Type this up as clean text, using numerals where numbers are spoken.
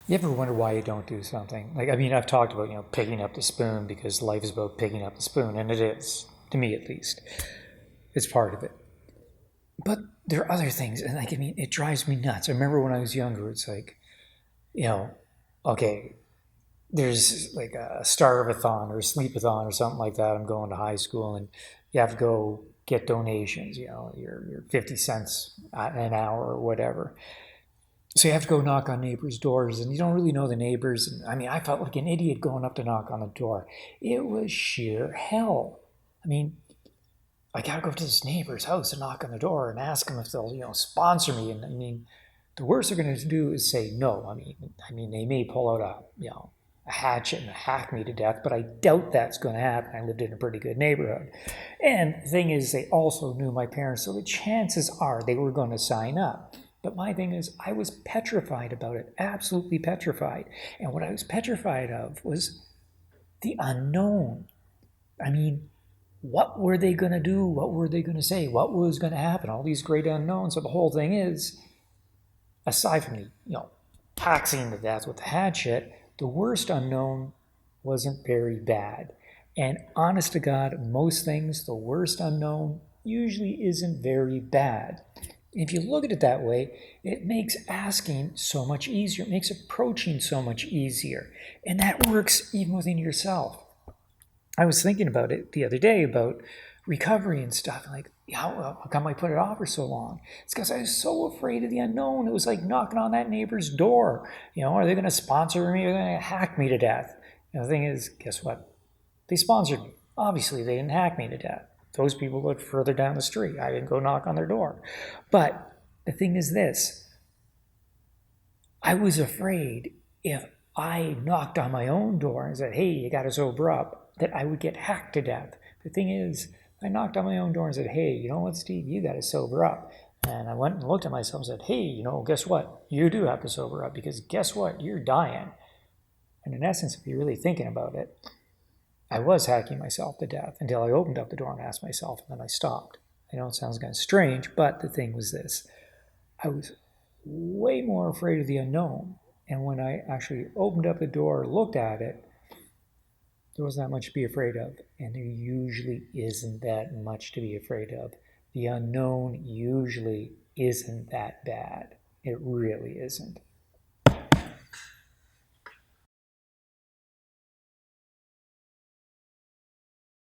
You ever wonder why you don't do something? Like, I mean, I've talked about, picking up the spoon because life is about picking up the spoon, and it is, to me at least. It's part of it. But there are other things, and like, I mean, it drives me nuts. I remember when I was younger, it's like, you know, okay, there's like a starve-a-thon or a sleep-a-thon or something like that. I'm going to high school, and you have to go get donations, your 50 cents an hour or whatever. So you have to go knock on neighbors' doors, and you don't really know the neighbors. And I mean, I felt like an idiot going up to knock on the door. It was sheer hell. I mean, I gotta go to this neighbor's house and knock on the door and ask them if they'll, sponsor me. And I mean, the worst they're going to do is say no. I mean, they may pull out a hatchet and hack me to death, but I doubt that's going to happen. I lived in a pretty good neighborhood, and the thing is, they also knew my parents, so the chances are they were going to sign up. But my thing is, I was petrified about it, absolutely petrified. And what I was petrified of was the unknown. I mean, what were they going to do? What were they going to say? What was going to happen? All these great unknowns. So the whole thing is, aside from the, taxing to death with the hatchet, the worst unknown wasn't very bad. And honest to God, most things, the worst unknown usually isn't very bad. If you look at it that way, it makes asking so much easier. It makes approaching so much easier. And that works even within yourself. I was thinking about it the other day about recovery and stuff. Like, how come I put it off for so long? It's because I was so afraid of the unknown. It was like knocking on that neighbor's door. Are they going to sponsor me? Are they going to hack me to death? And the thing is, guess what? They sponsored me. Obviously, they didn't hack me to death. Those people lived further down the street. I didn't go knock on their door. But the thing is this, I was afraid if I knocked on my own door and said, hey, you got to sober up, that I would get hacked to death. The thing is, I knocked on my own door and said, hey, you know what, Steve, you got to sober up. And I went and looked at myself and said, hey, guess what? You do have to sober up because guess what? You're dying. And in essence, if you're really thinking about it, I was hacking myself to death until I opened up the door and asked myself, and then I stopped. I know it sounds kind of strange, but the thing was this. I was way more afraid of the unknown. And when I actually opened up the door, looked at it, there wasn't that much to be afraid of. And there usually isn't that much to be afraid of. The unknown usually isn't that bad. It really isn't.